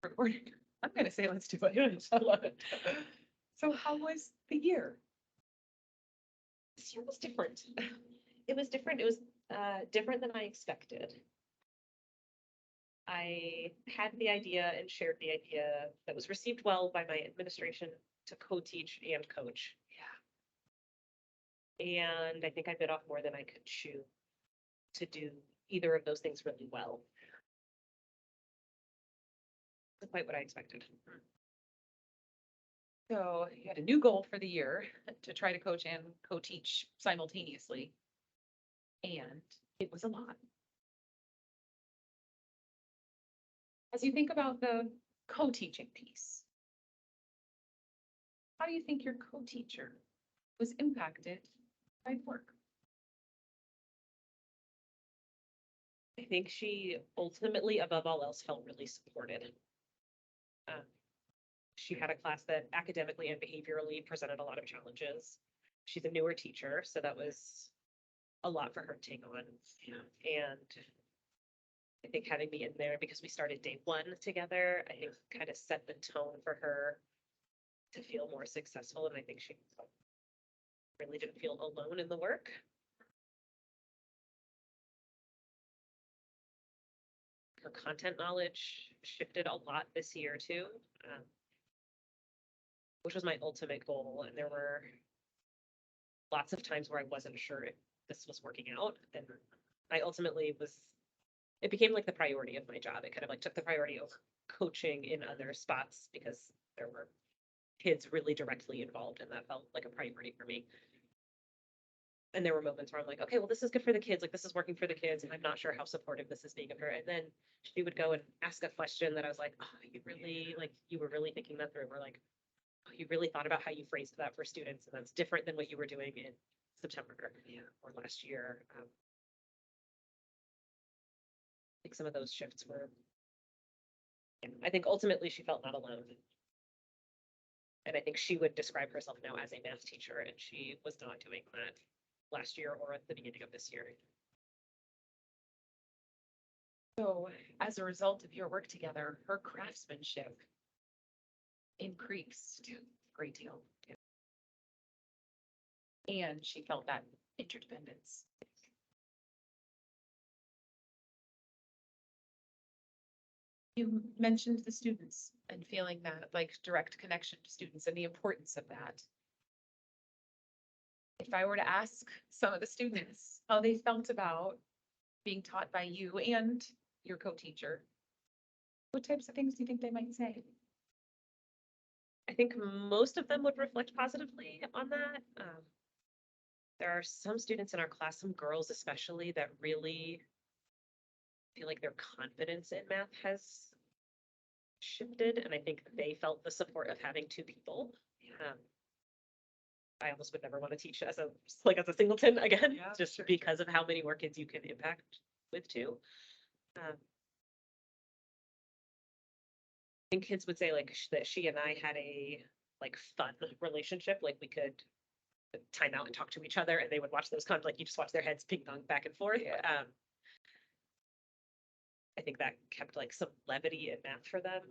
Recording. I'm gonna say let's do it. I love it. So how was the year? This year was different. It was different. It was different than I expected. I had the idea and shared the idea that was received well by my administration to co-teach and coach. And I think I bit off more than I could chew to do either of those things really well. Not quite what I expected. So you had a new goal for the year to try to coach and co-teach simultaneously. And it was a lot. As you think about the co-teaching piece, how do you think your co-teacher was impacted by work? I think she ultimately, above all else, felt really supported. She had a class that academically and behaviorally presented a lot of challenges. She's a newer teacher, so that was a lot for her to take on. And I think having me in there, because we started day one together, I think kind of set the tone for her to feel more successful. And I think she really didn't feel alone in the work. Her content knowledge shifted a lot this year too, which was my ultimate goal. And there were lots of times where I wasn't sure if this was working out. And I ultimately it became like the priority of my job. It kind of like took the priority over coaching in other spots because there were kids really directly involved and that felt like a priority for me. And there were moments where I'm like, okay, well, this is good for the kids. Like this is working for the kids. And I'm not sure how supportive this is being of her. And then she would go and ask a question that I was like, oh, you were really thinking that through. Or like, oh, you really thought about how you phrased that for students. And that's different than what you were doing in September or last year. I think some of those shifts were, I think ultimately she felt not alone. And I think she would describe herself now as a math teacher, and she was not doing that last year or at the beginning of this year. So as a result of your work together, her craftsmanship increased a great deal. And she felt that interdependence. You mentioned the students and feeling that like direct connection to students and the importance of that. If I were to ask some of the students how they felt about being taught by you and your co-teacher, what types of things do you think they might say? I think most of them would reflect positively on that. There are some students in our class, some girls especially, that really feel like their confidence in math has shifted, and I think they felt the support of having two people. I almost would never want to teach as a singleton again, just because of how many more kids you can impact with too. I think kids would say like that she and I had a like fun relationship, like we could time out and talk to each other, and they would watch those kind of like you just watch their heads ping pong back and forth. I think that kept like some levity in math for them.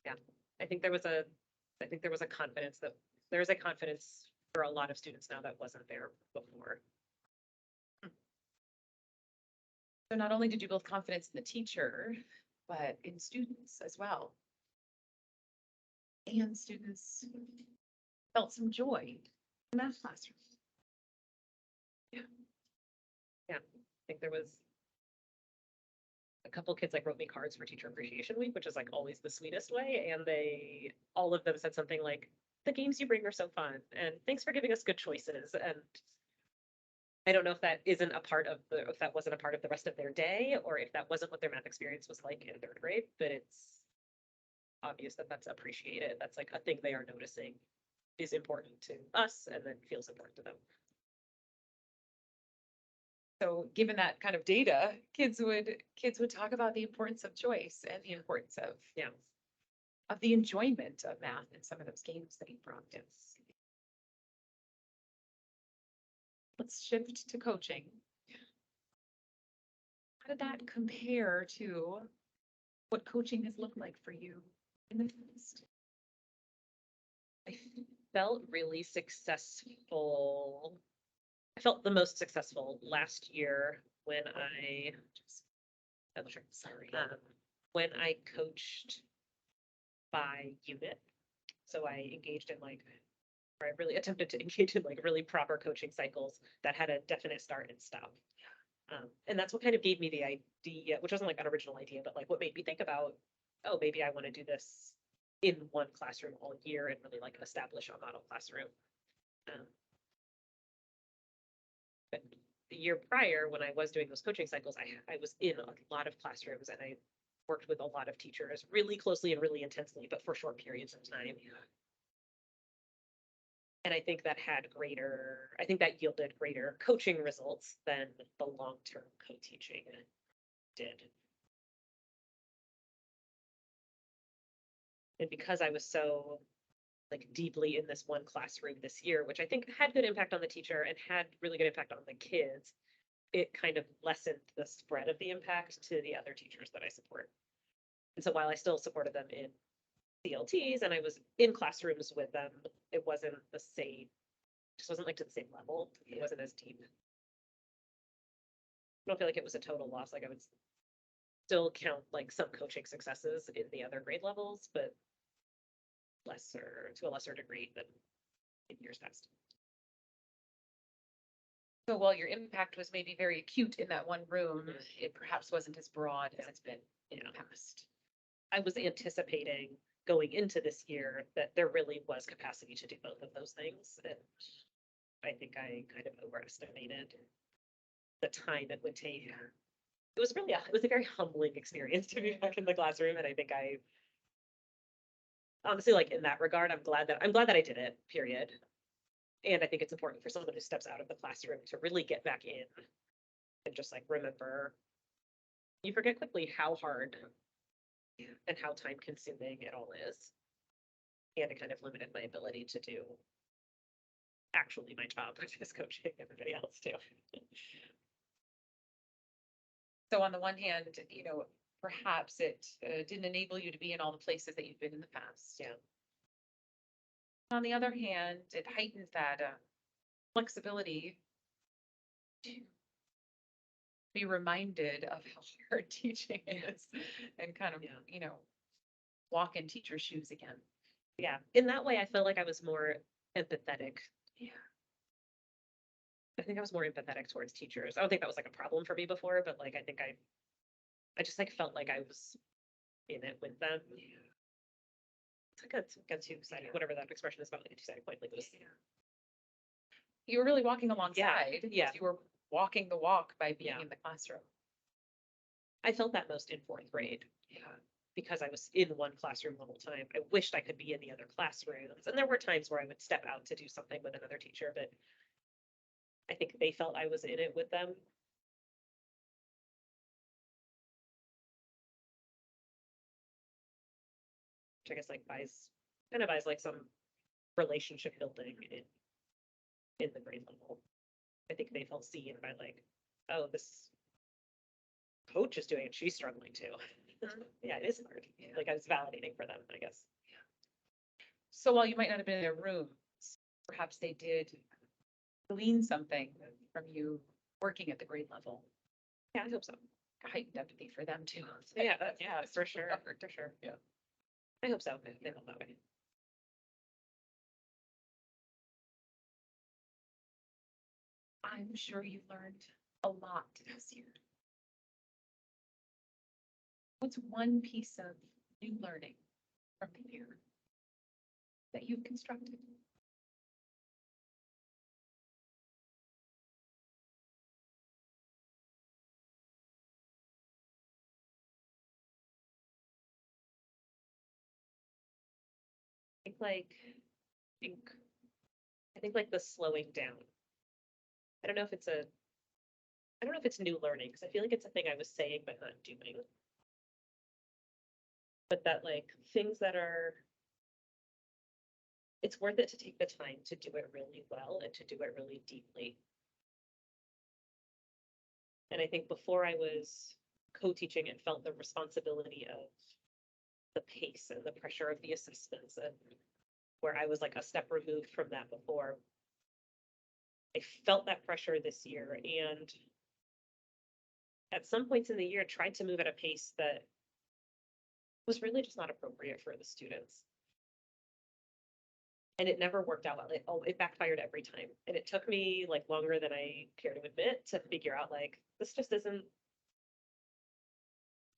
Yeah, I think there was a confidence for a lot of students now that wasn't there before. So not only did you build confidence in the teacher, but in students as well. And students felt some joy in the math classroom. Yeah. I think there was a couple kids like wrote me cards for Teacher Appreciation Week, which is like always the sweetest way. And all of them said something like, the games you bring are so fun, and thanks for giving us good choices. And I don't know if that wasn't a part of the rest of their day, or if that wasn't what their math experience was like in third grade, but it's obvious that that's appreciated. That's like a thing they are noticing is important to us and then feels important to them. So given that kind of data, kids would talk about the importance of choice and the importance of the enjoyment of math and some of those games that he brought in. let's shift to coaching. How did that compare to what coaching has looked like for you in the past? I felt really successful. I felt the most successful last year when oh, sure, sorry, when I coached by unit. So I engaged in or I really attempted to engage in like really proper coaching cycles that had a definite start and stop. And that's what kind of gave me the idea, which wasn't like an original idea, but like what made me think about, oh, maybe I want to do this in one classroom all year and really like establish a model classroom. But the year prior, when I was doing those coaching cycles, I was in a lot of classrooms and I worked with a lot of teachers really closely and really intensely, but for short periods of time. And I think that yielded greater coaching results than the long-term co-teaching did. And because I was so like deeply in this one classroom this year, which I think had good impact on the teacher and had really good impact on the kids, it kind of lessened the spread of the impact to the other teachers that I support. And so while I still supported them in CLTs and I was in classrooms with them, it wasn't the same, just wasn't like to the same level. It wasn't as deep. I don't feel like it was a total loss. Like I would still count like some coaching successes in the other grade levels, but to a lesser degree than in years past. So while your impact was maybe very acute in that one room, it perhaps wasn't as broad as it's been in the past. I was anticipating going into this year that there really was capacity to do both of those things. And I think I kind of overestimated the time it would take. It was a very humbling experience to be back in the classroom. And I think I honestly, like in that regard, I'm glad that I did it, period. And I think it's important for someone who steps out of the classroom to really get back in and just like remember, you forget quickly how hard and how time consuming it all is. And it kind of limited my ability to do actually my job, which is coaching everybody else too. So on the one hand, perhaps it didn't enable you to be in all the places that you've been in the past. Yeah. On the other hand, it heightened that flexibility to be reminded of how hard teaching is and kind of, walk in teacher's shoes again. Yeah. In that way, I felt like I was more empathetic. Yeah. I think I was more empathetic towards teachers. I don't think that was like a problem for me before, but like I think I just like felt like I was in it with them. Yeah. It's like a two-sided, whatever that expression is about, like a two-sided coin. Like it was, You were really walking alongside. Yeah. You were walking the walk by being in the classroom. I felt that most in fourth grade. Yeah. Because I was in one classroom the whole time. I wished I could be in the other classrooms. And there were times where I would step out to do something with another teacher, but I think they felt I was in it with them. Which I guess like buys like some relationship building in the grade level. I think they felt seen by like, oh, this coach is doing it, she's struggling too. Yeah, it is hard. Yeah. Like I was validating for them, I guess. Yeah. So while you might not have been in their rooms, perhaps they did glean something from you working at the grade level. Yeah, I hope so. Heightened empathy for them too. Yeah, for sure. For sure. Yeah. I hope so. They felt that way. I'm sure you learned a lot this year. What's one piece of new learning from the year that you've constructed? I think like the slowing down. I don't know if it's new learning, because I feel like it's a thing I was saying but not doing. But that like things that it's worth it to take the time to do it really well and to do it really deeply. And I think before I was co-teaching, it felt the responsibility of the pace and the pressure of the assessments, and where I was like a step removed from that before. I felt that pressure this year, and at some points in the year tried to move at a pace that was really just not appropriate for the students. And it never worked out well. It backfired every time. And it took me like longer than I care to admit to figure out like, this just isn't,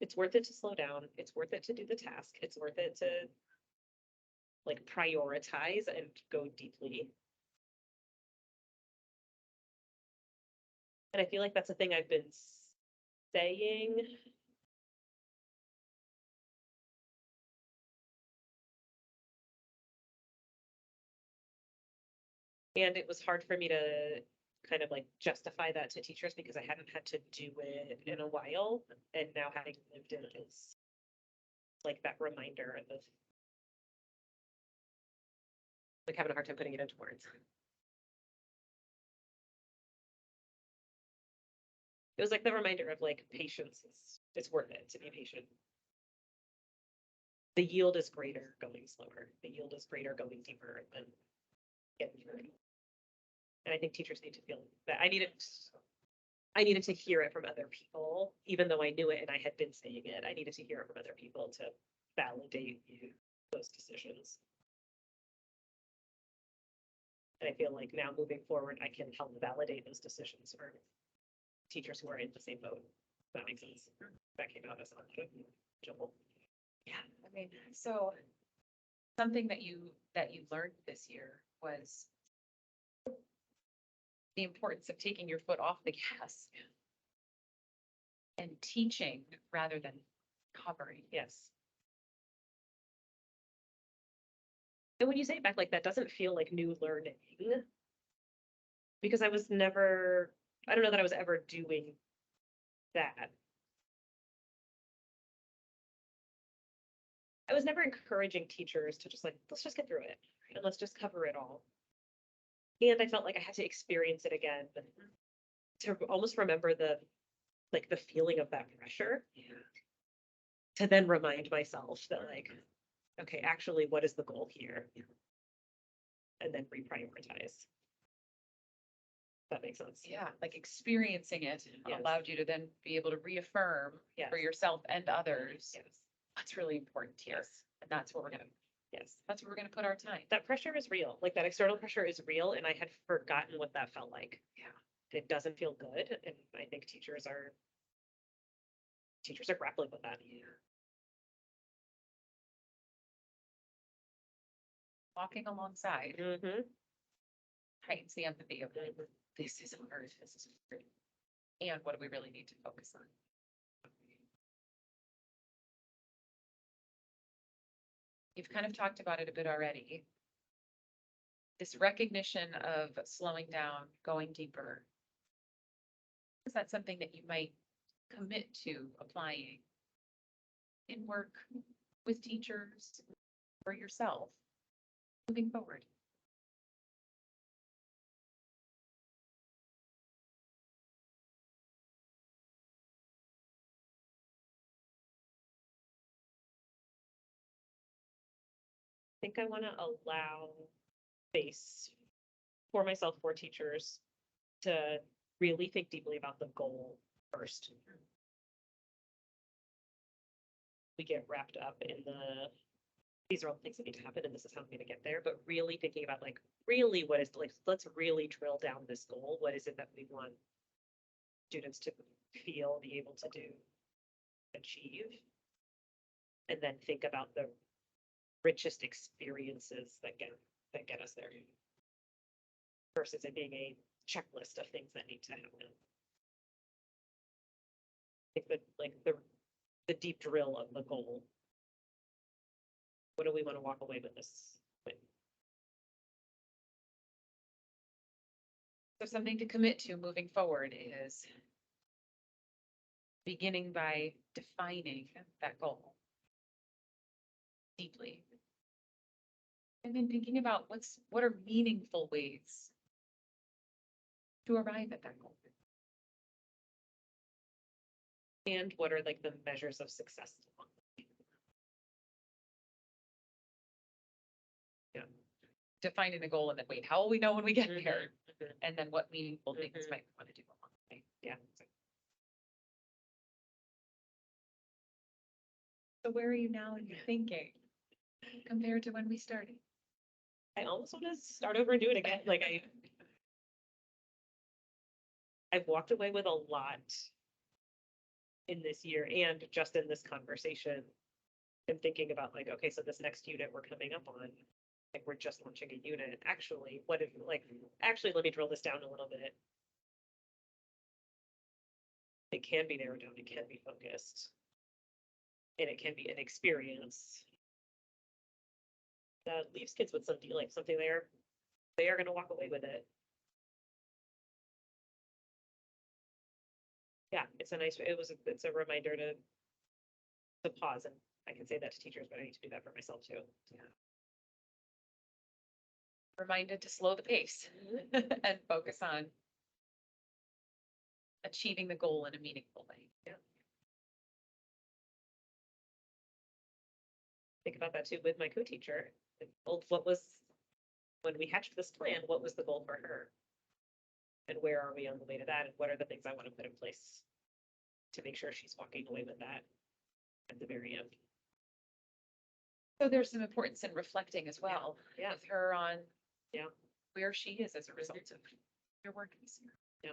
it's worth it to slow down. It's worth it to do the task. It's worth it to like prioritize and go deeply. And I feel like that's a thing I've been saying. And it was hard for me to kind of like justify that to teachers because I hadn't had to do it in a while. And now having lived it is like that reminder of like having a hard time putting it into words. It was like the reminder of like patience is it's worth it to be patient. The yield is greater going slower. The yield is greater going deeper than getting through it. And I think teachers need to feel that. I needed to hear it from other people, even though I knew it and I had been saying it. I needed to hear it from other people to validate those decisions. And I feel like now moving forward, I can help validate those decisions for teachers who are in the same boat. If that makes sense. That came out as a jumble. Yeah, I mean, so something that you learned this year was the importance of taking your foot off the gas and teaching rather than covering. Yes. And when you say it back like that, doesn't feel like new learning. Because I was never, I don't know that I was ever doing that. I was never encouraging teachers to just like, let's just get through it and let's just cover it all. And I felt like I had to experience it again to almost remember the feeling of that pressure. Yeah. To then remind myself that like, okay, actually, what is the goal here? And then reprioritize. That makes sense. Yeah, like experiencing it Yes. allowed you to then be able to reaffirm Yes. for yourself and others. Yes. That's really important here. Yes. And that's where we're gonna, Yes. that's where we're gonna put our time. That pressure is real. Like that external pressure is real. And I had forgotten what that felt like. Yeah. It doesn't feel good. And I think teachers are grappling with that. Yeah. Walking alongside Mm-hmm. heightens the empathy of like, this is hard, this is hard. And what do we really need to focus on? You've kind of talked about it a bit already. This recognition of slowing down, going deeper. Is that something that you might commit to applying in work with teachers or yourself moving forward? I think I want to allow space for myself, for teachers, to really think deeply about the goal first. We get wrapped up in these are all the things that need to happen and this is how I'm going to get there, but really thinking about like, really what is like, let's really drill down this goal. What is it that we want students to feel, be able to do, achieve? And then think about the richest experiences that get us there versus it being a checklist of things that need to happen. I think that like the deep drill of the goal. What do we want to walk away with this with? So something to commit to moving forward is beginning by defining that goal deeply. And then thinking about what are meaningful ways to arrive at that goal. And what are like the measures of success? along the way? Defining the goal and then wait, how will we know when we get Mhm, there? mhm. And then what meaningful things Mhm. might we want to do along the way? Yeah. So where are you now in your thinking compared to when we started? I almost want to start over and do it again. Like I've walked away with a lot in this year and just in this conversation. And thinking about like, okay, so this next unit we're coming up on, like we're just launching a unit. Actually, what if actually let me drill this down a little bit. It can be narrowed down, it can be focused. And it can be an experience that leaves kids with something like something they are gonna walk away with it. Yeah, it's it's a reminder to pause, and I can say that to teachers, but I need to do that for myself too. Reminded to slow the pace and focus on achieving the goal in a meaningful way. Yeah. Think about that too with my co-teacher. What was, when we hatched this plan, what was the goal for her? And where are we on the way to that? And what are the things I want to put in place to make sure she's walking away with that at the very end? So there's some importance in reflecting as well. Yeah. With her on Yeah. where she is as a result of your work this year. Yeah.